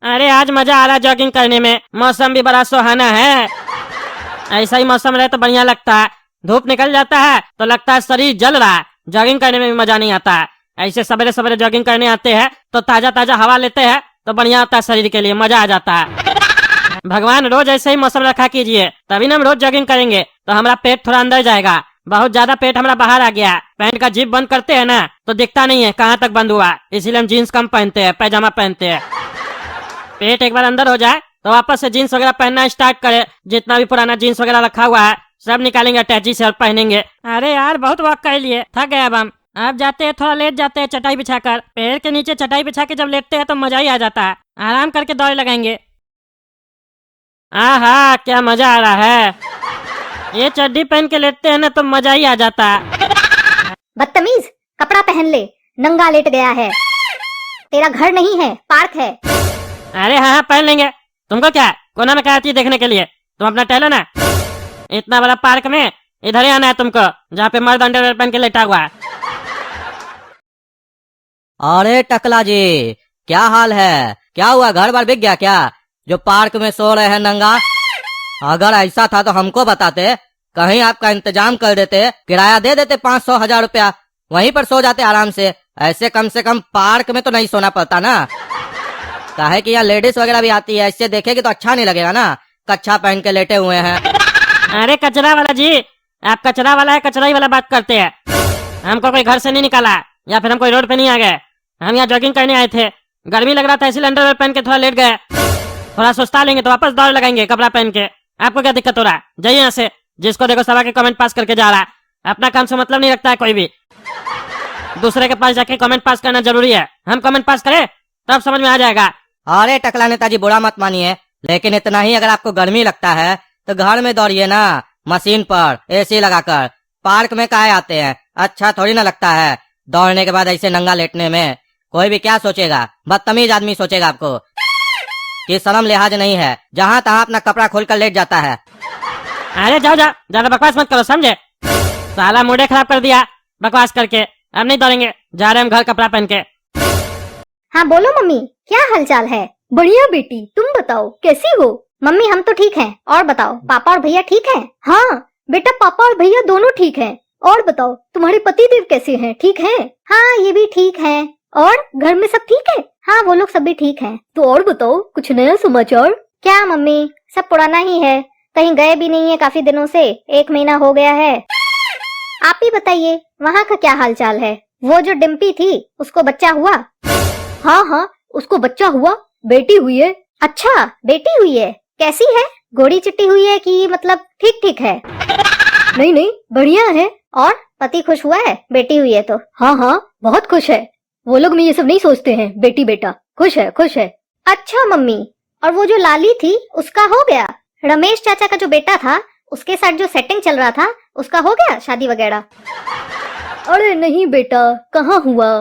अरे आज मजा आ रहा है जॉगिंग करने में, मौसम भी बड़ा सुहाना है। ऐसा ही मौसम रहे तो बढ़िया लगता है। धूप निकल जाता है तो लगता है शरीर जल रहा है, जॉगिंग करने में भी मजा नहीं आता है। ऐसे सवेरे सवेरे जॉगिंग करने आते हैं तो ताजा ताजा हवा लेते हैं तो बढ़िया होता है, शरीर के लिए मजा आ जाता है। भगवान रोज ऐसे ही मौसम रखा कीजिए, तभी ना हम रोज जॉगिंग करेंगे तो हमारा पेट थोड़ा अंदर जाएगा। बहुत ज्यादा पेट हमारा बाहर आ गया। पैंट का जिप बंद करते हैं ना तो दिखता नहीं है कहाँ तक बंद हुआ, इसीलिए हम जीन्स कम पहनते हैं, पैजामा पहनते हैं। पेट एक बार अंदर हो जाए तो वापस से जीन्स वगैरह पहनना स्टार्ट करे। जितना भी पुराना जीन्स वगैरह रखा हुआ है सब निकालेंगे अटैची से और पहनेंगे। अरे यार बहुत वॉक कर लिए, थक गए अब हम। आप जाते हैं थोड़ा लेट जाते हैं चटाई बिछाकर, पेड़ के नीचे चटाई बिछा के जब लेटते हैं तो मजा ही आ जाता है। आराम करके दौड़ लगाएंगे। आहा क्या मजा आ रहा है। ये चड्डी पहन के लेटते हैं ना तो मजा ही आ जाता है। बदतमीज, कपड़ा पहन ले, नंगा लेट गया है। तेरा घर नहीं है, पार्क है। अरे हाँ पहन लेंगे। तुमको क्या कोना में क्या आती है देखने के लिए, तुम अपना टहलो ना। इतना बड़ा पार्क में इधर ही आना है तुमको, जहाँ पे मर्द अंडरवेयर पहन के लेटा हुआ है। अरे टकला जी, क्या हाल है? क्या हुआ, घर बार बिक गया क्या जो पार्क में सो रहे हैं नंगा? अगर ऐसा था तो हमको बताते, कहीं आपका इंतजाम कर देते, किराया दे देते 500-1000 रुपया, वहीं पर सो जाते आराम से। ऐसे कम से कम पार्क में तो नहीं सोना पड़ता ना। काहे कि यहाँ लेडीज वगैरह भी आती है, इससे देखेगी तो अच्छा नहीं लगेगा ना, कच्छा पहन के लेटे हुए हैं। अरे कचरा वाला जी, आप कचरा वाला है कचरा ही वाला बात करते हैं। हमको कोई घर से नहीं निकाला या फिर हम कोई रोड पे नहीं आ गए। हम यहाँ जॉगिंग करने आए थे, गर्मी लग रहा था इसलिए अंडरवेयर पहन के थोड़ा लेट गए। थोड़ा सुस्ता लेंगे तो वापस दौड़ लगाएंगे कपड़ा पहन के। आपको क्या दिक्कत हो रहा है? जाइए यहाँ से। जिसको देखो सभा के कमेंट पास करके जा रहा है। अपना काम से मतलब नहीं रखता है कोई भी। दूसरे के पास जाके कमेंट पास करना जरूरी है। हम कमेंट पास करें तब समझ में आ जाएगा। अरे टकला नेताजी बुरा मत मानिए, लेकिन इतना ही अगर आपको गर्मी लगता है तो घर में दौड़िए ना, मशीन पर एसी लगाकर। पार्क में काहे आते हैं, अच्छा थोड़ी ना लगता है दौड़ने के बाद ऐसे नंगा लेटने में। कोई भी क्या सोचेगा, बदतमीज आदमी सोचेगा आपको कि शर्म लिहाज नहीं है, जहाँ तहाँ अपना कपड़ा खोल कर लेट जाता है। अरे जाओ जाओ, ज्यादा बकवास मत करो समझे। साला मूड खराब कर दिया बकवास करके। अब नहीं दौड़ेंगे, जा रहे हम घर कपड़ा पहन के। हाँ बोलो मम्मी, क्या हालचाल है? बढ़िया बेटी, तुम बताओ कैसी हो? मम्मी हम तो ठीक हैं, और बताओ पापा और भैया ठीक हैं? हाँ बेटा, पापा और भैया दोनों ठीक हैं। और बताओ तुम्हारे पति देव कैसे हैं, ठीक हैं? हाँ ये भी ठीक हैं। और घर में सब ठीक है? हाँ वो लोग सब भी ठीक हैं। तो और बताओ कुछ नया समाचार? क्या मम्मी, सब पुराना ही है, कहीं गए भी नहीं है काफी दिनों से, 1 महीना हो गया है। आप ही बताइए वहाँ का क्या हालचाल है? वो जो डिम्पी थी उसको बच्चा हुआ? हाँ हाँ उसको बच्चा हुआ, बेटी हुई है। अच्छा बेटी हुई है, कैसी है? गोरी चिट्टी हुई है कि मतलब ठीक ठीक है? नहीं नहीं बढ़िया है। और पति खुश हुआ है बेटी हुई है तो? हाँ हाँ बहुत खुश है। वो लोग में ये सब नहीं सोचते हैं, बेटी बेटा, खुश है खुश है। अच्छा मम्मी, और वो जो लाली थी उसका हो गया? रमेश चाचा का जो बेटा था उसके साथ जो सेटिंग चल रहा था उसका हो गया शादी वगैरह? अरे नहीं बेटा, कहाँ हुआ,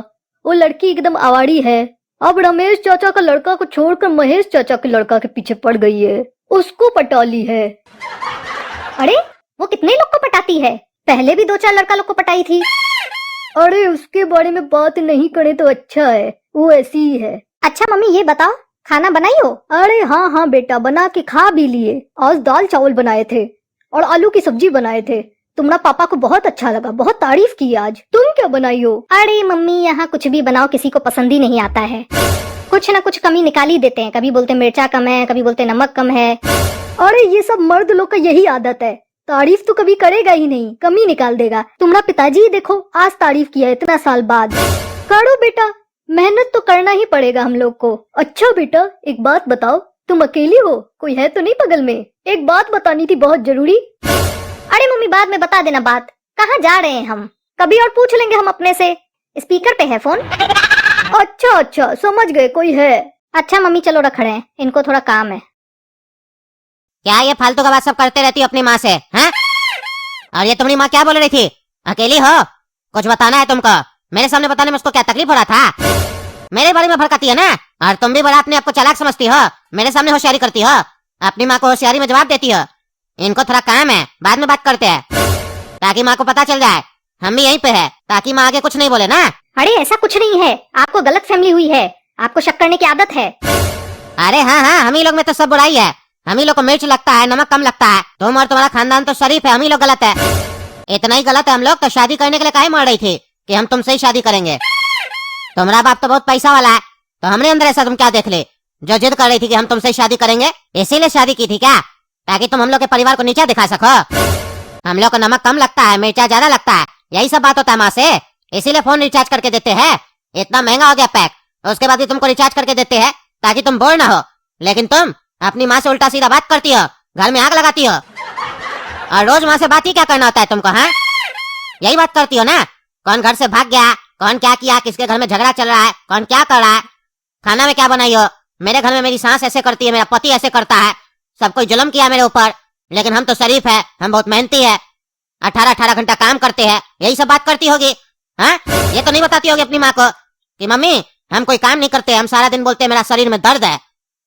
वो लड़की एकदम आवारी है। अब रमेश चाचा का लड़का को छोड़कर महेश चाचा के लड़का के पीछे पड़ गई है, उसको पटा ली है। अरे वो कितने लोग को पटाती है? पहले भी 2-4 लड़का लोग को पटाई थी। अरे उसके बारे में बात नहीं करे तो अच्छा है, वो ऐसी ही है। अच्छा मम्मी ये बताओ खाना बनाई हो? अरे हाँ हाँ बेटा, बना के खा भी लिए। आज दाल चावल बनाए थे और आलू की सब्जी बनाए थे। तुम्हारा पापा को बहुत अच्छा लगा, बहुत तारीफ की आज। तुम क्या बनाई हो? अरे मम्मी यहाँ कुछ भी बनाओ किसी को पसंद ही नहीं आता है, कुछ न कुछ कमी निकाल ही देते हैं। कभी बोलते मिर्चा कम है, कभी बोलते नमक कम है। अरे ये सब मर्द लोग का यही आदत है, तारीफ तो कभी करेगा ही नहीं, कमी निकाल देगा। तुम्हारा पिताजी देखो आज तारीफ किया इतना साल बाद। करो बेटा, मेहनत तो करना ही पड़ेगा हम लोग को। अच्छा बेटा एक बात बताओ, तुम अकेली हो, कोई है तो नहीं बगल में? एक बात बतानी थी बहुत जरूरी। अरे मम्मी बाद में बता देना बात, कहाँ जा रहे हैं हम, कभी और पूछ लेंगे हम अपने से। स्पीकर पे है फोन? अच्छा अच्छा समझ गए, कोई है। अच्छा मम्मी चलो रख रहे हैं, इनको थोड़ा काम है। क्या ये फालतू का बात सब करते रहती हो अपनी माँ से, हैं? और ये तुम्हारी माँ क्या बोल रही थी? अकेली हो, कुछ बताना है तुमको? मेरे सामने बताने में उसको क्या तकलीफ हो रहा था? मेरे बारे में भड़काती है ना, और तुम भी बड़ा अपने आप को चालाक समझती हो, मेरे सामने होशियारी करती हो, अपनी माँ को होशियारी में जवाब देती हो। इनको थोड़ा काम है, बाद में बात करते हैं, ताकि माँ को पता चल जाए हम भी यहीं पे है, ताकि माँ आगे कुछ नहीं बोले ना। अरे ऐसा कुछ नहीं है, आपको गलत फहमी हुई है, आपको शक करने की आदत है। अरे हाँ हाँ, हम ही लोग में तो सब बुराई है। हम ही लोग को मिर्च लगता है, नमक कम लगता है। तुम और तुम्हारा खानदान तो शरीफ है, हम ही लोग गलत है। इतना ही गलत है हम लोग तो शादी करने के लिए काहे मर रही थी कि हम तुमसे ही शादी करेंगे। तुम्हारा बाप तो बहुत पैसा वाला है, तो हमने अंदर ऐसा तुम क्या देख ले जो जिद कर रही थी कि हम तुमसे ही शादी करेंगे? इसीलिए शादी की थी क्या, ताकि तुम हम लोग के परिवार को नीचा दिखा सको? हम लोग को नमक कम लगता है, मिर्चा ज्यादा लगता है, यही सब बात होता है माँ से। इसीलिए फोन रिचार्ज करके देते हैं। इतना महंगा हो गया पैक, उसके बाद भी तुमको रिचार्ज करके देते हैं ताकि तुम बोर ना हो। लेकिन तुम अपनी माँ से उल्टा सीधा बात करती हो, घर में आग लगाती हो। और रोज माँ से बात ही क्या करना होता है तुमको? हाँ, यही बात करती हो ना। कौन घर से भाग गया, कौन क्या किया, किसके घर में झगड़ा चल रहा है, कौन क्या कर रहा है, खाना में क्या बनाई हो। मेरे घर में मेरी सास ऐसे करती है, मेरा पति ऐसे करता है, सब कोई जुल्म किया मेरे ऊपर। लेकिन हम तो शरीफ है, हम बहुत मेहनती है, 18-18 घंटा काम करते हैं। यही सब बात करती होगी। हाँ, ये तो नहीं बताती होगी अपनी माँ को कि मम्मी हम कोई काम नहीं करते, हम सारा दिन बोलते हैं मेरा शरीर में दर्द है,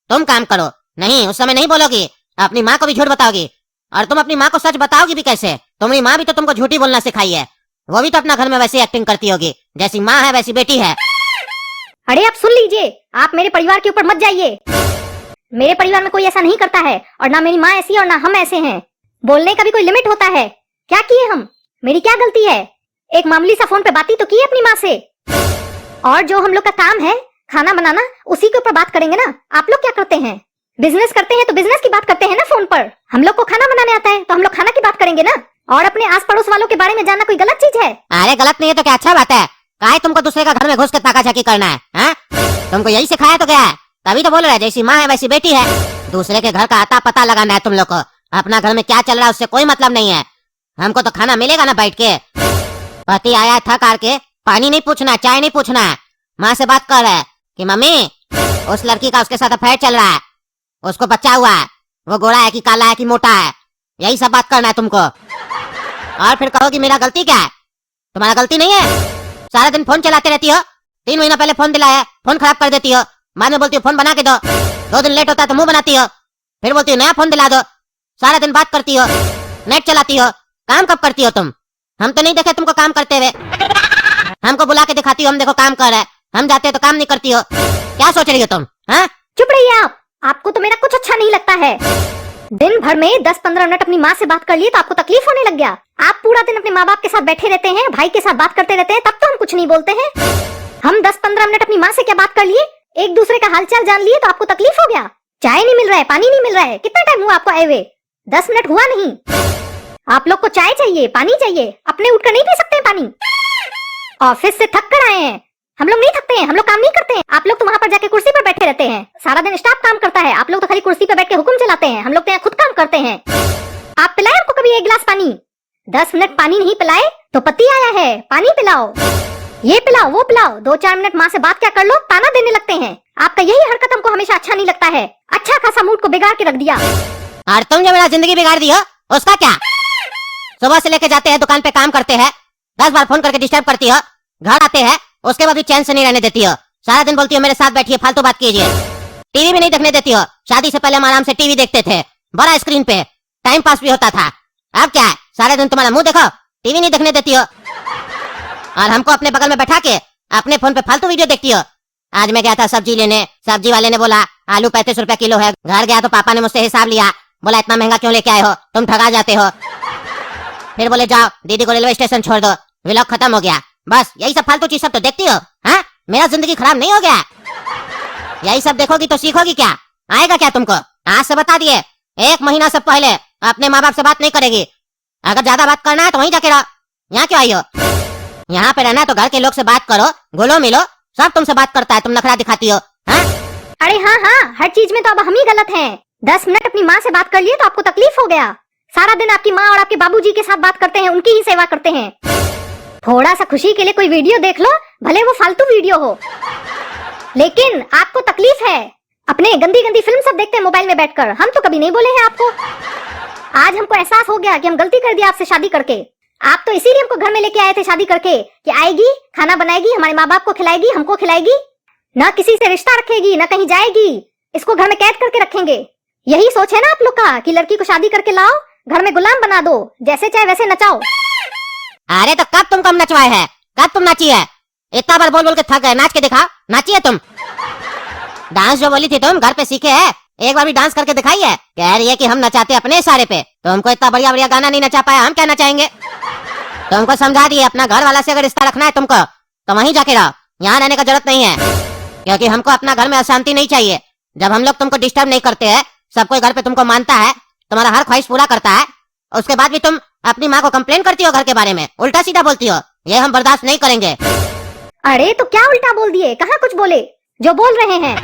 तुम काम करो। नहीं, उस समय नहीं बोलोगी, अपनी माँ को भी झूठ बताओगी। और तुम अपनी माँ को सच बताओगी भी कैसे? तुम्हारी माँ भी तो तुमको झूठी बोलना सिखाई है। वो भी तो अपना घर में वैसी एक्टिंग करती होगी, जैसी माँ है वैसी बेटी है। अरे आप सुन लीजिए, आप मेरे परिवार के ऊपर मत जाइए। मेरे परिवार में कोई ऐसा नहीं करता है, और ना मेरी माँ ऐसी है और ना हम ऐसे हैं। बोलने का भी कोई लिमिट होता है। क्या किए हम? मेरी क्या गलती है? एक मामूली सा फोन पे बात ही तो की अपनी माँ से। और जो हम लोग का काम है खाना बनाना, उसी के ऊपर बात करेंगे ना। आप लोग क्या करते हैं? बिजनेस करते हैं तो बिजनेस की बात करते हैं ना फोन पर। हम लोग को खाना बनाने आता है तो हम लोग खाना की बात करेंगे ना। और अपने आस पड़ोस वालों के बारे में जानना कोई गलत चीज है? अरे गलत नहीं है तो क्या अच्छा बात है। काहे तुमको दूसरे का घर में घुस के ताकाझाकी करना है? हाँ? तुमको यही सिखाया तो गया है, तभी तो बोल रहे हैं जैसी माँ है वैसी बेटी है। दूसरे के घर का आता पता लगाना है तुम लोग को। अपना घर में क्या चल रहा है उससे कोई मतलब नहीं है। हमको तो खाना मिलेगा ना बैठ के। पति आया थक हार के, पानी नहीं पूछना, चाय नहीं पूछना, माँ से बात कर रहा है कि मम्मी उस लड़की का उसके साथ अफेयर चल रहा है, उसको बच्चा हुआ है, वो गोरा है कि काला है कि मोटा है, यही सब बात करना है तुमको। और फिर कहोगी मेरा गलती क्या है? तुम्हारा गलती नहीं है। सारा दिन फोन चलाते रहती हो, 3 महीना पहले फोन दिलाया, फोन खराब कर देती हो, बाद में बोलती हो फोन बना के दो, 2 दिन लेट होता है तो मुंह बनाती हो, फिर बोलती हो नया फोन दिला दो। सारा दिन बात करती हो, नेट चलाती हो, काम कब करती हो तुम? हम तो नहीं देखे तुमको काम करते हुए। हमको बुला के दिखाती हो हम देखो काम कर रहे हैं, हम जाते हैं तो काम नहीं करती हो। क्या सोच रही हो तुम? हाँ, चुप रहिए आप। आपको तो मेरा कुछ अच्छा नहीं लगता है। दिन भर में 10-15 मिनट अपनी माँ से बात कर लिए तो आपको तकलीफ होने लग गया। आप पूरा दिन अपने माँ बाप के साथ बैठे रहते हैं, भाई के साथ बात करते रहते हैं, तब तो हम कुछ नहीं बोलते हैं। हम 10-15 मिनट अपनी माँ से क्या बात कर लिए, एक दूसरे का हालचाल जान लिए तो आपको तकलीफ हो गया। चाय नहीं मिल रहा है, पानी नहीं मिल रहा है। कितना टाइम हुआ आपको आए हुए? 10 मिनट हुआ नहीं। आप लोग को चाय चाहिए, पानी चाहिए, अपने उठकर नहीं पी सकते हैं पानी? ऑफिस से थक कर आए हैं, हम लोग नहीं थकते हैं, हम लोग काम नहीं करते हैं। आप लोग तो वहाँ पर जाके कुर्सी पर बैठे रहते हैं, सारा दिन स्टाफ काम करता है, आप लोग तो खाली कुर्सी पर बैठ के हुक्म चलाते हैं। हम लोग तो यहाँ खुद काम करते हैं। आप पिलाए आपको कभी 1 गिलास पानी? 10 मिनट पानी नहीं पिलाए तो पति आया है, पानी पिलाओ, ये पिलाओ, वो पिलाओ। 2-4 मिनट माँ से बात क्या कर लो, ताना देने लगते हैं। आपका यही हरकत हमको हमेशा अच्छा नहीं लगता है। अच्छा खासा मूड को बिगाड़ के रख दिया। और तुम जो मेरा जिंदगी बिगाड़ दी हो उसका क्या? सुबह से लेके जाते हैं दुकान पे काम करते हैं, 10 बार फोन करके डिस्टर्ब करती हो, घर आते हैं उसके बाद भी चैन से नहीं रहने देती हो। सारा दिन बोलती हो मेरे साथ बैठिए, फालतू बात कीजिए, टीवी भी नहीं देखने देती हो। शादी से पहले हम आराम से टीवी देखते थे, बड़ा स्क्रीन पे, टाइम पास भी होता था। अब क्या है, सारा दिन तुम्हारा मुंह देखो, टीवी नहीं देखने देती हो। और हमको अपने बगल में बैठा के अपने फोन पे फालतू वीडियो देखती हो। आज मैं गया था सब्जी लेने, सब्जी वाले ने बोला आलू 35 रुपए किलो है। घर गया तो पापा ने मुझसे हिसाब लिया, बोला इतना महंगा क्यों लेके आए हो, तुम ठगा जाते हो। फिर बोले जाओ दीदी को रेलवे स्टेशन छोड़ दो, व्लॉग खत्म हो गया। बस यही सब फालतू चीज सब तो देखती हो। हाँ, मेरा जिंदगी खराब नहीं हो गया? यही सब देखोगी तो सीखोगी क्या? आएगा क्या तुमको? आज से बता दिए, 1 महीना से पहले अपने माँ बाप से बात नहीं करेगी। अगर ज्यादा बात करना है तो वहीं जाके रहो, यहाँ क्यों आई हो? यहाँ पे रहना है तो घर के लोग से बात करो, घुलो मिलो, सब तुमसे बात करता है, तुम नखरा दिखाती हो। हाँ? अरे हाँ हाँ, हर चीज में तो अब हम ही गलत हैं। 10 मिनट अपनी माँ से बात कर लिए तो आपको तकलीफ हो गया। सारा दिन आपकी माँ और आपके बाबूजी के साथ बात करते हैं, उनकी ही सेवा करते हैं। थोड़ा सा खुशी के लिए कोई वीडियो देख लो, भले वो फालतू वीडियो हो, लेकिन आपको तकलीफ है। अपने गंदी गंदी फिल्म सब देखते हैं मोबाइल में बैठकर। हम तो कभी नहीं बोले हैं आपको। आज हमको एहसास हो गया कि हम गलती कर दिया आपसे शादी करके। आप तो इसीलिए हमको घर में लेके आए थे शादी करके कि आएगी, खाना बनाएगी, हमारे माँ बाप को खिलाएगी, हमको खिलाएगी, ना किसी से रिश्ता रखेगी, ना कहीं जाएगी, इसको घर में कैद करके रखेंगे। यही सोच है ना आप लोग का कि लड़की को शादी करके लाओ, घर में गुलाम बना दो, जैसे चाहे वैसे नचाओ। अरे तो कब तुम कम नचवाए है, कब तुम नाची है? इतना बार बोल बोल के थक गए, नाच के दिखाओ, नाची है तुम। डांस जो बोली थी तुम घर पे सीखे है, एक बार भी डांस करके दिखाई है। कह रही है कि हम नचाते अपने इशारे पे, तुमको इतना बढ़िया बढ़िया गाना नहीं नचा पाया, हम क्या नचाएंगे। तुमको समझा दिए, अपना घर वाला से अगर रिश्ता रखना है तुमको तो वहीं जाके रहो, यहाँ रहने का जरूरत नहीं है, क्योंकि हमको अपना घर में अशांति नहीं चाहिए। जब हम लोग तुमको डिस्टर्ब नहीं करते हैं, सब कोई घर पे तुमको मानता है, तुम्हारा हर ख्वाहिश पूरा करता है, उसके बाद भी तुम अपनी माँ को कंप्लेन करती हो घर के बारे में, उल्टा सीधा बोलती हो, ये हम बर्दाश्त नहीं करेंगे। अरे तो क्या उल्टा बोल दिए, कहाँ कुछ बोले, जो बोल रहे हैं।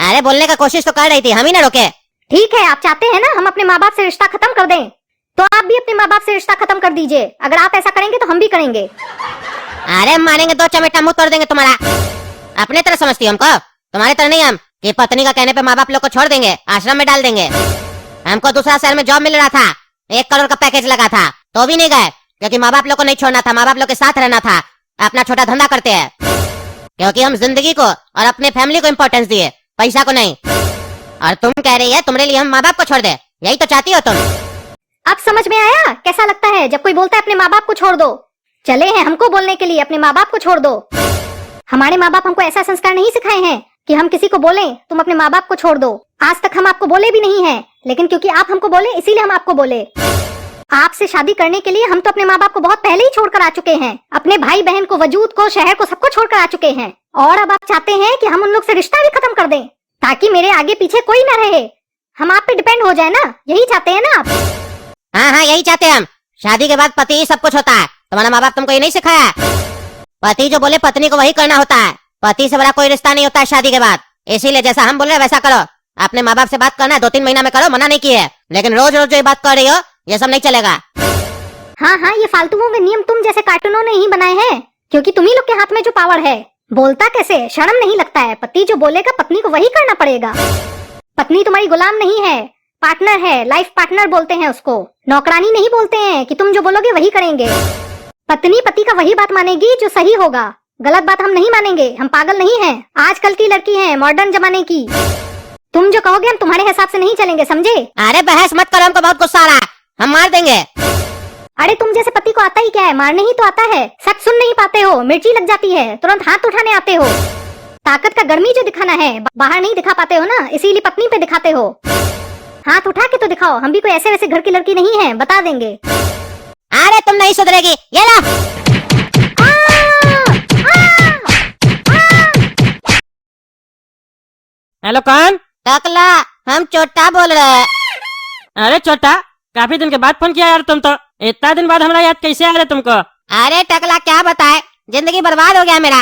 अरे बोलने का कोशिश तो कर रही थी, हम ही ना रोके। ठीक है, आप चाहते हैं ना हम अपने माँ बाप से रिश्ता खत्म कर दें, तो आप भी अपने माँ बाप से रिश्ता खत्म कर दीजिए। अगर आप ऐसा करेंगे तो हम भी करेंगे। अरे मारेंगे, दो चमेटा मुंह तोड़ देंगे तुम्हारा। अपने तरह समझती हो हमको, तुम्हारे तरह नहीं हम कि पत्नी का कहने पे माँ बाप लोग को छोड़ देंगे, आश्रम में डाल देंगे। हमको दूसरा शहर में जॉब मिल रहा था, 1 करोड़ का पैकेज लगा था, तो भी नहीं गए, क्योंकि माँ बाप लोग को नहीं छोड़ना था, माँ बाप लोग के साथ रहना था। अपना छोटा धंधा करते हैं, क्योंकि हम जिंदगी को और अपने फैमिली को इम्पोर्टेंस दिए, पैसा को नहीं। और तुम कह रही है तुम्हारे लिए हम माँ बाप को छोड़ दे, यही तो चाहती हो तुम। अब समझ में आया कैसा लगता है जब कोई बोलता है अपने माँ बाप को छोड़ दो। चले हैं हमको बोलने के लिए अपने माँ बाप को छोड़ दो। हमारे माँ बाप हमको ऐसा संस्कार नहीं सिखाए हैं कि हम किसी को बोले तुम अपने माँ बाप को छोड़ दो। आज तक हम आपको बोले भी नहीं है, लेकिन क्योंकि आप हमको बोले इसीलिए हम आपको बोले। आपसे शादी करने के लिए हम तो अपने माँ बाप को बहुत पहले ही छोड़कर आ चुके हैं, अपने भाई बहन को, वजूद को, शहर को, सबको छोड़कर आ चुके हैं। और अब आप चाहते हैं कि हम उन लोग से रिश्ता भी खत्म कर दें, ताकि मेरे आगे पीछे कोई ना रहे, हम आप पे डिपेंड हो जाए ना, यही चाहते हैं ना आप। हाँ हाँ, यही चाहते हैं हम। शादी के बाद पति ही सब कुछ होता है, तुम्हारा माँ बाप तुमको ये नहीं सिखाया? पति जो बोले पत्नी को वही करना होता है, पति से बड़ा कोई रिश्ता नहीं होता है शादी के बाद। इसीलिए जैसा हम बोल रहे वैसा करो। अपने माँ बाप से बात करना है 2-3 महीना में करो, मना नहीं किए, लेकिन रोज रोज जो ये बात कर रही हो ये सब नहीं चलेगा। हाँ हाँ, ये फालतुओं के नियम तुम जैसे कार्टूनों ने ही बनाए हैं, क्योंकि तुम ही लोग के हाथ में जो पावर है। बोलता कैसे, शर्म नहीं लगता है? पति जो बोलेगा पत्नी को वही करना पड़ेगा। पत्नी तुम्हारी गुलाम नहीं है, पार्टनर है, लाइफ पार्टनर बोलते हैं उसको, नौकरानी नहीं बोलते हैं कि तुम जो बोलोगे वही करेंगे। पत्नी पति का वही बात मानेगी जो सही होगा, गलत बात हम नहीं मानेंगे। हम पागल नहीं हैं, आजकल की लड़की हैं, मॉडर्न जमाने की। तुम जो कहोगे हम तुम्हारे हिसाब से नहीं चलेंगे, समझे? अरे बहस मत करो, हमको बहुत गुस्सा आ रहा है, हम मार देंगे। अरे तुम जैसे पति को आता ही क्या है, मारने ही तो आता है। सच सुन नहीं पाते हो, मिर्ची लग जाती है, तुरंत हाथ उठाने आते हो। ताकत का गर्मी जो दिखाना है बाहर नहीं दिखा पाते हो ना, इसीलिए पत्नी पे दिखाते हो। हाथ उठा के तो दिखाओ, हम भी कोई ऐसे वैसे घर की लड़की नहीं है, बता देंगे। अरे तुम नहीं सुधरेगी, ये लो। हेलो कौन? टकला, हम चोटा बोल रहे हैं। अरे छोटा, काफी दिन के बाद फोन किया यार तुम तो। इतना दिन बाद हमारा याद कैसे आ रहा है तुमको? अरे टकला क्या बताए, जिंदगी बर्बाद हो गया मेरा।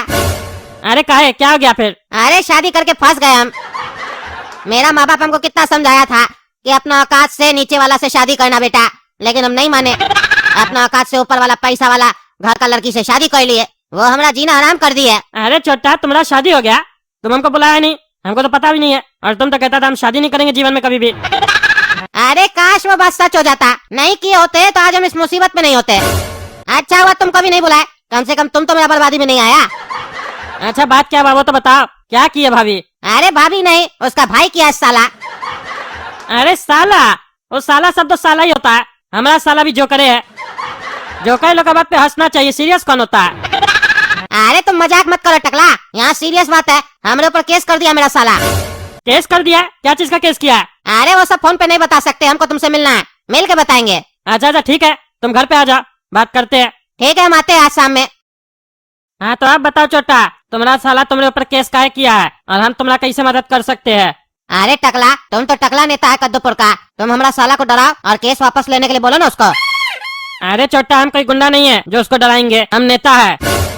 अरे काहे, क्या हो गया फिर? अरे शादी करके फंस गए हम। मेरा माँ बाप हमको कितना समझाया था कि अपना औकात से नीचे वाला से शादी करना बेटा, लेकिन हम नहीं माने। अपना औकात से ऊपर वाला पैसा वाला घर का लड़की से शादी कर लिए, वो हमारा जीना हराम कर दिए। अरे छोटा, तुम्हारा शादी हो गया? तुम हमको बुलाया नहीं, हमको तो पता भी नहीं है, और तुम तो कहता था हम शादी नहीं करेंगे जीवन में कभी भी। अरे काश वो बात सच हो जाता, नहीं किए होते तो आज हम इस मुसीबत में नहीं होते। अच्छा हुआ तुम कभी नहीं बुलाए, कम से कम तुम तो मेरा बर्बादी में नहीं आया। अच्छा बात क्या हुआ वो तो बताओ, क्या किया भाभी? अरे भाभी नहीं, उसका भाई किया है साला। अरे साला, वो साला सब तो साला ही होता है, हमारा साला भी जोकरे है। जोकर लोग का बात पे हंसना चाहिए, सीरियस कौन होता है? अरे तुम मजाक मत करो टकला, यहाँ सीरियस बात है, हमारे ऊपर केस कर दिया मेरा साला। केस कर दिया? क्या चीज का केस किया है? अरे वो सब फोन पे नहीं बता सकते, हमको तुमसे मिलना है, मिल के बताएंगे। अच्छा अच्छा ठीक है, तुम घर पे आ जाओ, बात करते हैं। ठीक है, हम आते हैं आज शाम में। हाँ तो आप बताओ छोटा, तुम्हारा साला तुम्हारे ऊपर केस काहे किया है, और हम तुम्हारा कैसे मदद कर सकते हैं? अरे टकला, तुम तो टकला नेता है कद्दूपुर का, तुम हमारा साला को डराओ और केस वापस लेने के लिए बोलो ना उसको। अरे छोटा, हम कोई गुंडा नहीं है जो उसको डराएंगे, हम नेता है।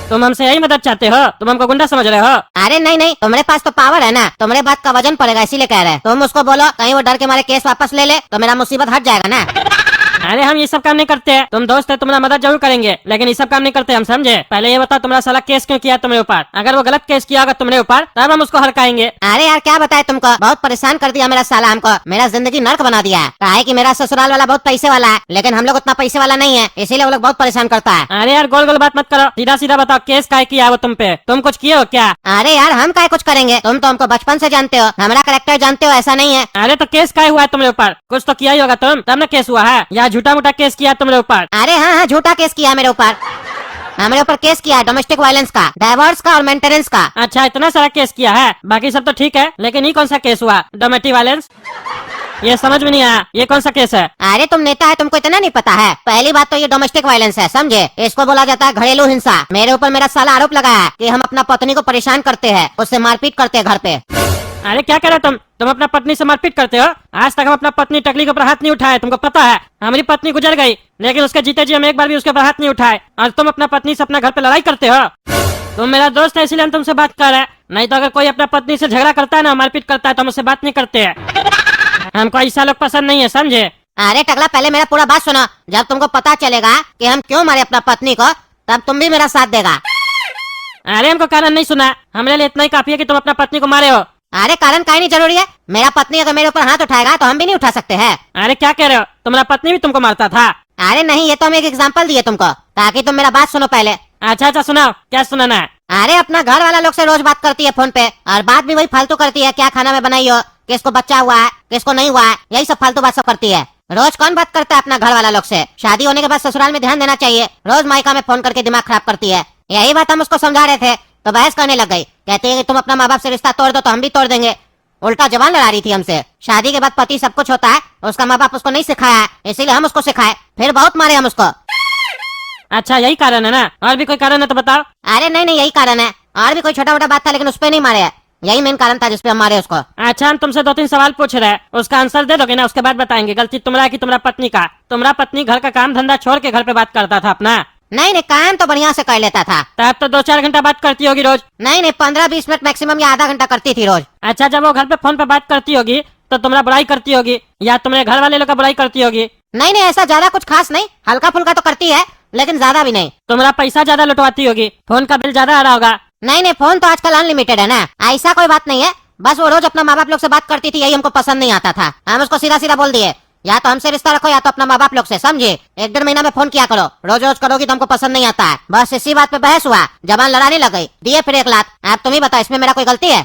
तुम हमसे यही मदद चाहते हो? तुम हमको गुंडा समझ रहे हो? अरे नहीं नहीं, तुम्हारे पास तो पावर है ना, तुम्हारे बात का वजन पड़ेगा, इसीलिए कह रहे हैं। तुम उसको बोलो, कहीं वो डर के मारे केस वापस ले ले तो मेरा मुसीबत हट जाएगा ना। अरे हम ये सब काम नहीं करते हैं, तुम दोस्त है, तुम्हारा मदद जरूर करेंगे, लेकिन ये सब काम नहीं करते हम, समझे? पहले ये बताओ तुम्हारा साला केस क्यों किया तुम्हारे ऊपर? अगर वो गलत केस किया होगा तुम्हारे ऊपर तब हम उसको हड़काएंगे। अरे यार क्या बताए तुमको, बहुत परेशान कर दिया मेरा साला हमको, मेरा जिंदगी नर्क बना दिया है। कहा है कि मेरा ससुराल वाला बहुत पैसे वाला है, लेकिन हम लोग उतना पैसे वाला नहीं है, इसीलिए वो लोग बहुत परेशान करता है। अरे यार गोल गोल बात मत करो, सीधा सीधा बताओ केस काहे किया वो तुम पे? तुम कुछ किए हो क्या? अरे यार हम क्या कुछ करेंगे, तुम तो हमको बचपन से जानते हो, हमारा करेक्टर जानते हो, ऐसा नहीं है। अरे तो केस काहे हुआ है तुम्हारे ऊपर? कुछ तो किया ही होगा तुम, तब ना केस हुआ है, या झूठा मूठा केस किया तुम्हारे ऊपर? अरे हाँ हाँ, झूठा केस किया मेरे ऊपर। हमारे ऊपर केस किया है डोमेस्टिक वायलेंस का, डाइवोर्स का और मेंटेनेंस का। अच्छा, इतना सारा केस किया है, बाकी सब तो ठीक है, लेकिन ये कौन सा केस हुआ, डोमेस्टिक वायलेंस? ये समझ में नहीं आया, ये कौन सा केस है? अरे तुम नेता है, तुमको इतना नहीं पता है? पहली बात तो ये डोमेस्टिक वायलेंस है, समझे? इसको बोला जाता है घरेलू हिंसा। मेरे ऊपर मेरा साला आरोप लगाया है कि हम अपना पत्नी को परेशान करते हैं, उससे मारपीट करते हैं घर पे। अरे क्या कह रहे हो तुम अपना पत्नी से मारपीट करते हो? आज तक हम अपना पत्नी टकली के ऊपर हाथ नहीं उठाए, तुमको पता है? हमारी पत्नी गुजर गई, लेकिन उसके जीते जी हम एक बार भी उसके ऊपर हाथ नहीं उठाए, और तुम अपना पत्नी से अपना घर पे लड़ाई करते हो। तुम मेरा दोस्त है, इसीलिए हम तुमसे बात कर रहे हैं, नहीं तो अगर कोई अपना पत्नी से झगड़ा करता है ना, मारपीट करता है, तो हम उससे बात नहीं करते हैं। हमको ऐसा लोग पसंद नहीं है, समझे? अरे टकला, पहले मेरा पूरा बात सुनो। जब तुमको पता चलेगा कि हम क्यों मारे अपना पत्नी को, तब तुम भी मेरा साथ देगा। अरे हमको कारण नहीं सुना, हमारे लिए इतना ही काफी है कि तुम अपना पत्नी को मारे हो। अरे कारण काहे नहीं जरूरी है, मेरा पत्नी अगर मेरे ऊपर हाथ उठाएगा तो हम भी नहीं उठा सकते हैं। अरे क्या कह रहे हो, तुम्हारा पत्नी भी तुमको मारता था? अरे नहीं, ये तो हम एक एग्जांपल दिए तुमको, ताकि तुम मेरा बात सुनो पहले। अच्छा सुनाओ, क्या सुनाना है? अरे अपना घर वाला लोग से रोज बात करती है फोन पे, और बात भी वही फालतू करती है, क्या खाना में बनाई हो, किसको बच्चा हुआ है, किसको नहीं हुआ है, यही सब फालतू बात सब करती है। रोज कौन बात करता है अपना घर वाला लोग से? शादी होने के बाद ससुराल में ध्यान देना चाहिए, रोज मायका में फोन करके दिमाग खराब करती है। यही बात हम उसको समझा रहे थे तो बहस करने लग गई, कहती है कि तुम अपना माँ बाप से रिश्ता तोड़ दो तो हम भी तोड़ देंगे। उल्टा जवान लड़ा रही थी हमसे। शादी के बाद पति सब कुछ होता है, उसका माँ बाप उसको नहीं सिखाया है, इसीलिए हम उसको सिखाए, फिर बहुत मारे हम उसको। अच्छा यही कारण है ना, और भी कोई कारण है तो बताओ। अरे नहीं, यही कारण है, और भी कोई छोटा मोटा बात था लेकिन उस पर नहीं मारे है, यही मेन कारण था जिसपे हम मारे उसको। अच्छा, हम तुमसे 2-3 सवाल पूछ रहे हैं, उसका आंसर दे दोगे ना, उसके बाद बताएंगे गलती तुम्हारा कि तुम्हारा पत्नी का। तुम्हारा पत्नी घर का काम धंधा छोड़ के घर पे बात करता था अपना? नहीं, काम तो बढ़िया से कर लेता था। तब तो 2-4 घंटा बात करती होगी रोज? नहीं, 15-20 मिनट मैक्सिमम या आधा घंटा करती थी रोज। अच्छा, जब वो घर पे फोन पे बात करती होगी तो तुम्हारा बुराई करती होगी, या तुम्हारे घर वाले लोग का बुराई करती होगी? नहीं, ऐसा ज्यादा कुछ खास नहीं, हल्का फुल्का तो करती है, लेकिन ज्यादा भी नहीं। तुम्हारा पैसा ज्यादा लुटवाती होगी, फोन का बिल ज्यादा आ रहा होगा? नहीं, फोन तो आजकल अनलिमिटेड है ना, ऐसा कोई बात नहीं है। बस वो रोज अपना माँ बाप लोग से बात करती थी, यही हमको पसंद नहीं आता था। हम उसको सीधा सीधा बोल दिए, या तो हमसे रिश्ता रखो या तो अपना माँ बाप लोग से, समझे? 1-1.5 महीना में फोन किया करो, रोज रोज करोगी तो हमको पसंद नहीं आता है। बस इसी बात पे बहस हुआ, जबान लड़ाने लग गई, दिए फिर 1 लाख। आप तुम ही बताओ, इसमें मेरा कोई गलती है?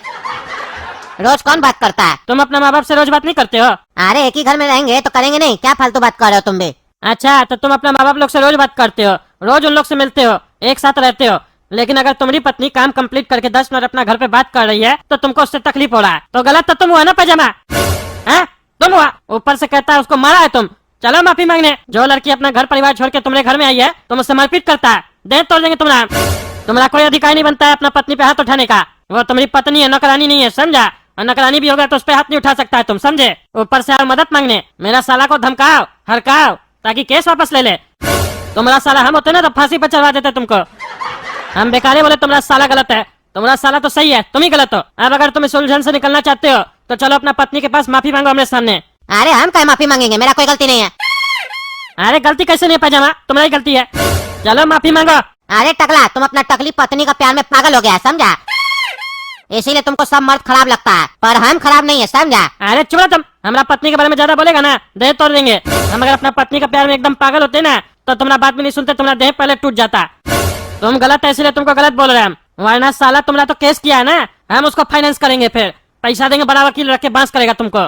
रोज कौन बात करता है? तुम अपना माँ बाप से रोज बात नहीं करते हो? अरे एक ही घर में रहेंगे तो करेंगे नहीं, क्या फालतू बात कर रहे हो तुम भी? अच्छा, तो तुम अपना माँ बाप लोग से रोज बात करते हो, रोज उन लोग से मिलते हो, एक साथ रहते हो, लेकिन अगर तुम्हारी पत्नी काम कंप्लीट करके 10 मिनट अपना घर पे बात कर रही है तो तुमको उससे तकलीफ हो रहा है, तो गलत तो तुम हुआ ना पैजामा? हैं? तुम हुआ, ऊपर से कहता है उसको मारा है तुम। चलो माफी मांगने। जो लड़की अपना घर परिवार छोड़ के तुम्हारे घर में आई है, तुम उससे मारपीट करता है, देह तोड़ देंगे तुम्हारा कोई अधिकार नहीं बनता है अपना पत्नी पे हाथ उठाने का। वो तुम्हारी पत्नी है, नौकरानी नहीं है, समझा? और नौकरानी भी होगा तो उस पे हाथ नहीं उठा सकता है तुम, समझे? ऊपर से आओ मदद मांगने, मेरा साला को धमकाओ हरकाओ ताकि केस वापस ले ले। तुम्हारा साला हम होते ना तो फांसी पर चढ़वा देते तुमको। हम बेकारे बोले तुम्हारा साला गलत है, तुम्हारा साला तो सही है, तुम ही गलत हो। अब अगर तुम इस उलझन से निकलना चाहते हो तो चलो अपना पत्नी के पास माफी मांगो हमारे सामने। अरे हम क्या माफी मांगेंगे, मेरा कोई गलती नहीं है। अरे गलती कैसे नहीं पैजामा, तुम्हारी गलती है, चलो माफी मांगो। अरे टकला, तुम अपना टकली पत्नी का प्यार में पागल हो गया, समझा? इसीलिए तुमको सब मर्द खराब लगता है, पर हम खराब नहीं है, समझा? अरे चुप रहो तुम, हमारा पत्नी के बारे में ज्यादा बोलेगा ना देह तोड़ देंगे। हम अगर अपना पत्नी का प्यार में एकदम पागल होते ना तो तुम्हारा बात भी नहीं सुनते, तुम्हारा देह पहले टूट जाता। तुम गलत है इसलिए तुमको गलत बोल रहे हैं हम, वरना साला तुम्हारा तो केस किया है ना, हम उसको फाइनेंस करेंगे, फिर पैसा देंगे, बड़ा वकील रख के बांस करेगा तुमको।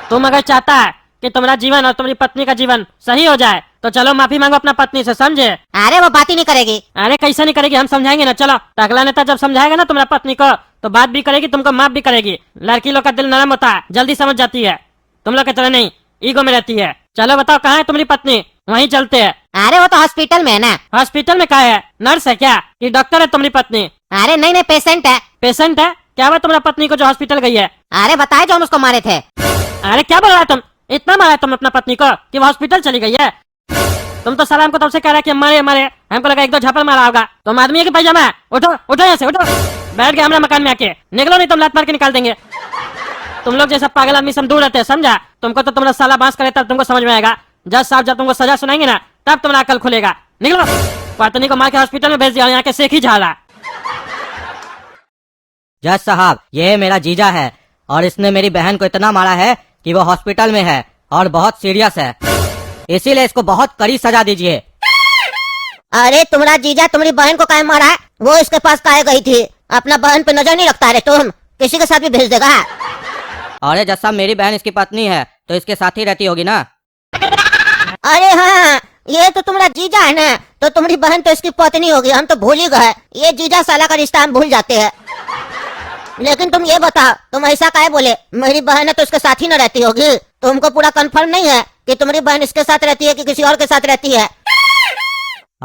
तुम अगर चाहता है कि तुम्हारा जीवन और तुम्हारी पत्नी का जीवन सही हो जाए तो चलो माफी मांगो अपना पत्नी से, समझे? अरे वो बात ही नहीं करेगी। अरे कैसे नहीं करेगी, हम समझाएंगे ना। चलो, टकला नेता जब समझाएगा ना तुम्हारा पत्नी को तो बात भी करेगी, तुमको माफ भी करेगी। लड़की लोग का दिल नरम होता है, जल्दी समझ जाती है, तुम लोग की तरह नहीं ईगो में रहती है। चलो बताओ कहाँ है तुम्हारी पत्नी, वहीं चलते हैं। अरे वो तो हॉस्पिटल में है ना। हॉस्पिटल में कहाँ है, नर्स है क्या कि डॉक्टर है तुम्हारी पत्नी? अरे नहीं, पेशेंट है। पेशेंट है? क्या हुआ तुम्हारा पत्नी को जो हॉस्पिटल गई है? अरे बताए जो हम उसको मारे थे। अरे क्या बोल रहा है तुम, इतना मारा तुम अपना पत्नी को कि वो हॉस्पिटल चली गई है? तुम तो साला हमको तब से कह रहा है कि मारे, हमको लगा 1-2 झपड़ मारा होगा। तुम आदमी है कि पैजामा? उठो उठो यहाँ से, उठो, बैठ गए हमारे मकान में आके, निकलो नहीं तुम लात मार के निकाल देंगे। तुम लोग जैसा पागल आदमी से हम दूर रहते हैं, समझा? तुमको तो तुम्हारा साला बांस करे तब तुमको समझ में आएगा। जज साहब जब तुमको सजा सुनाएंगे ना तब तुम्हारा अकल खुलेगा। निकलो, पत्नी को मार के हॉस्पिटल में भेज दिया, यहाँ के सेख ही झाड़ा। जज साहब, ये है मेरा जीजा है और इसने मेरी बहन को इतना मारा है कि वो हॉस्पिटल में है और बहुत सीरियस है, इसीलिए इसको बहुत कड़ी सजा दीजिए। अरे तुम्हारा जीजा तुम्हारी बहन को काहे मारा है? वो इसके पास काहे गई थी? अपना बहन पे नजर नहीं रखता है तुम? किसी के साथ भी भेज देगा? अरे जज साहब, मेरी बहन इसकी पत्नी है तो इसके साथ ही रहती होगी ना। अरे हाँ, ये तो तुम्हारा जीजा है ना, तो तुम्हारी बहन तो इसकी पत्नी होगी, हम तो भूल ही गए। ये जीजा साला का रिश्ता हम भूल जाते हैं। लेकिन तुम ये बताओ, तुम ऐसा काहे बोले? मेरी बहन है तो इसके साथ ही न रहती होगी? तुमको पूरा कंफर्म नहीं है कि तुम्हारी बहन इसके साथ रहती है कि किसी और के साथ रहती है?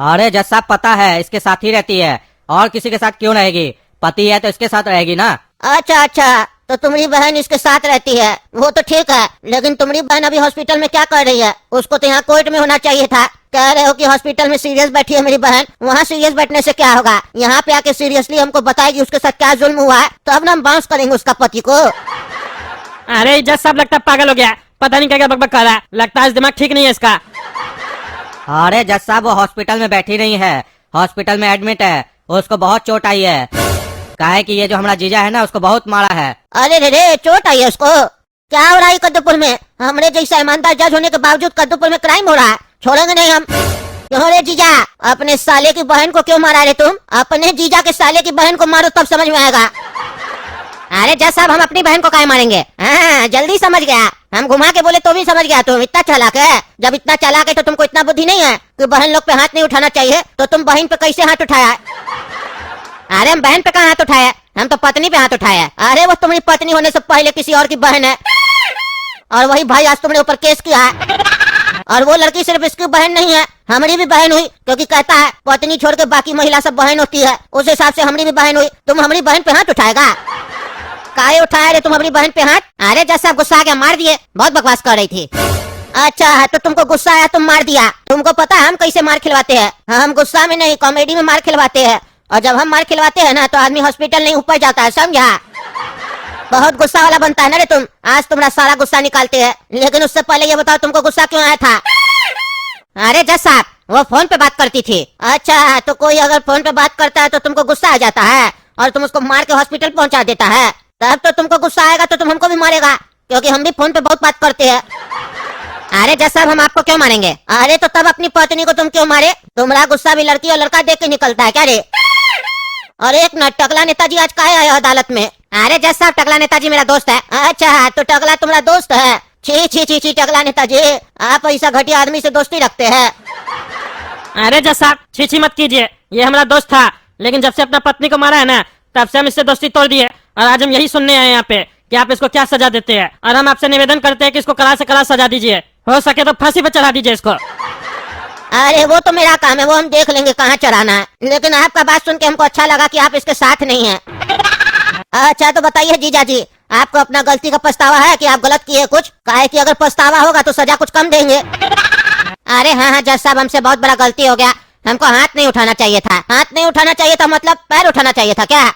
अरे जज साहब पता है इसके साथ ही रहती है, और किसी के साथ क्यों रहेगी? पति है तो इसके साथ रहेगी ना। अच्छा अच्छा, तो तुम्हारी बहन इसके साथ रहती है, वो तो ठीक है। लेकिन तुम्हारी बहन अभी हॉस्पिटल में क्या कर रही है? उसको तो यहाँ कोर्ट में होना चाहिए था। कह रहे हो कि हॉस्पिटल में सीरियस बैठी है मेरी बहन, वहाँ सीरियस बैठने से क्या होगा? यहाँ पे आके सीरियसली हमको बताएगी उसके साथ क्या जुल्म हुआ है, तो अब ना हम बाउंस करेंगे उसका पति को। अरे जज साहब लगता है पागल हो गया, पता नहीं क्या क्या बकबक कर रहा है, लगता है इस दिमाग ठीक नहीं है इसका। अरे जज साहब वो हॉस्पिटल में बैठी नहीं है, हॉस्पिटल में एडमिट है। उसको बहुत चोट आई है, काहे कि ये जो हमारा जीजा है ना उसको बहुत मारा है। अरे रे रे, चोट आई है उसको? क्या हो रहा है कद्दूपुर में? हमरे जैसा ईमानदार जज होने के बावजूद कद्दूपुर में क्राइम हो रहा है, छोड़ेंगे नहीं हम। क्यों रे जीजा, अपने साले की बहन को क्यों मारा रे तुम? अपने जीजा के साले की बहन को मारो तब समझ में आएगा। अरे जज साहब हम अपनी बहन को काहे मारेंगे? हाँ जल्दी समझ गया, हम घुमा के बोले तो भी समझ गया। तुम इतना चालाक है, जब इतना चालाक है तो तुमको इतना बुद्धि नहीं है कि बहन लोग पे हाथ नहीं उठाना चाहिए, तो तुम बहन पे कैसे हाथ उठाया? अरे हम बहन पे कहाँ हाथ उठाया, हम तो पत्नी पे हाथ उठाया। अरे वो तुम्हारी पत्नी होने से पहले किसी और की बहन है, और वही भाई आज तुमने ऊपर केस किया है। और वो लड़की सिर्फ इसकी बहन नहीं है, हमारी भी बहन हुई, क्योंकि कहता है पत्नी छोड़ के बाकी महिला सब बहन होती है, उस हिसाब से हमारी भी बहन हुई। तुम हमारी बहन पे हाथ उठाएगा? काहे उठाया रे तुम हमारी बहन पे हाथ? अरे जज साहब गुस्सा आ गया, मार दिए, बहुत बकवास कर रही थी। अच्छा तो तुमको गुस्सा आया, तुम मार दिया। तुमको पता है हम कैसे मार खिलवाते हैं? हम गुस्सा में नहीं, कॉमेडी में मार खिलवाते हैं। और जब हम मार खिलवाते हैं ना तो आदमी हॉस्पिटल नहीं ऊपर जाता है, समझा? बहुत गुस्सा वाला बनता है ना रे तुम। आज तुम्हारा सारा गुस्सा निकालते हैं, लेकिन उससे पहले ये बताओ तुमको गुस्सा क्यों आया था? अरे जज साहब वो फोन पे बात करती थी। अच्छा तो कोई अगर फोन पे बात करता है तो तुमको गुस्सा आ जाता है, और तुम उसको मार के हॉस्पिटल पहुंचा देता है, तब तो तुमको गुस्सा आएगा तो तुम हमको भी मारेगा, क्योंकि हम भी फोन पे बहुत बात करते हैं। अरे जज साहब हम आपको क्यों मारेंगे? अरे तो तब अपनी पत्नी को तुम क्यों मारे? तुम्हारा गुस्सा भी लड़की और लड़का देख के निकलता है क्या रे? और एक मिनट, टकला नेताजी आज काहे आया अदालत में? अरे जज साहब टकला नेताजी मेरा दोस्त है। अच्छा तो टकला तुम्हारा दोस्त है? छी छी छी छी, टकला नेताजी आप ऐसा घटिया आदमी से दोस्ती रखते हैं? अरे जज साहब छीछी मत कीजिए, ये हमारा दोस्त था, लेकिन जब से अपना पत्नी को मारा है ना तब से हम इससे दोस्ती तोड़ दिए, और आज हम यही सुनने आए यहाँ पे कि आप इसको क्या सजा देते हैं। और हम आपसे निवेदन करते हैं कि इसको कड़ा से कड़ा सजा दीजिए, हो सके तो फांसी पर चढ़ा दीजिए इसको। अरे वो तो मेरा काम है, वो हम देख लेंगे कहाँ चढ़ाना है, लेकिन आपका बात सुन के हमको अच्छा लगा कि आप इसके साथ नहीं हैं। अच्छा तो बताइए जीजा जी, आपको अपना गलती का पछतावा है कि आप गलत किए कुछ? काहे कि अगर पछतावा होगा तो सजा कुछ कम देंगे। अरे हाँ हाँ जज साहब हमसे बहुत बड़ा गलती हो गया, हमको हाथ नहीं उठाना चाहिए था। हाथ नहीं उठाना चाहिए था मतलब पैर उठाना चाहिए था क्या?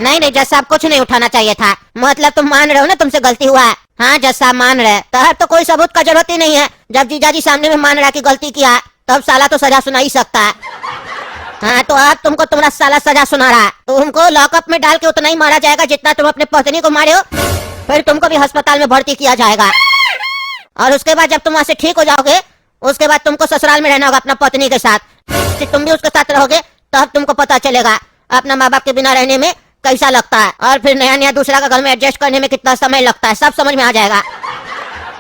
नहीं नहीं जज साहब कुछ नहीं उठाना चाहिए था, मतलब तुम मान रहे हो ना तुमसे गलती हुआ है? हाँ जज साहब मान रहे, तब तो कोई सबूत का जरूरत ही नहीं है। जब जीजाजी सामने में मान रहा कि गलती किया तब साला तो सजा सुना ही सकता है। हाँ तो अब तुमको तुम्हारा साला सजा सुना रहा है, तुमको लॉकअप में डाल के उतना ही मारा जाएगा जितना तुम अपने पत्नी को मारे हो, फिर तुमको भी अस्पताल में भर्ती किया जाएगा, और उसके बाद जब तुम वहाँ से ठीक हो जाओगे उसके बाद तुमको ससुराल में रहना होगा अपना पत्नी के साथ। तुम भी उसके साथ रहोगे तब तुमको पता चलेगा अपना माँ बाप के बिना रहने में कैसा लगता है, और फिर नया नया दूसरा का घर में एडजस्ट करने में कितना समय लगता है, सब समझ में आ जाएगा।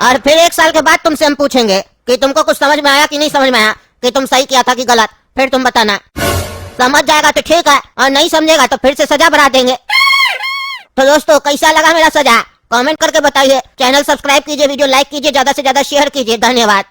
और फिर 1 साल के बाद तुमसे हम पूछेंगे कि तुमको कुछ समझ में आया कि नहीं समझ में आया, कि तुम सही किया था कि गलत, फिर तुम बताना। समझ जाएगा तो ठीक है, और नहीं समझेगा तो फिर से सजा बढ़ा देंगे। तो दोस्तों कैसा लगा मेरा सजा कमेंट करके बताइए। चैनल सब्सक्राइब कीजिए, वीडियो लाइक कीजिए, ज्यादा से ज्यादा शेयर कीजिए। धन्यवाद।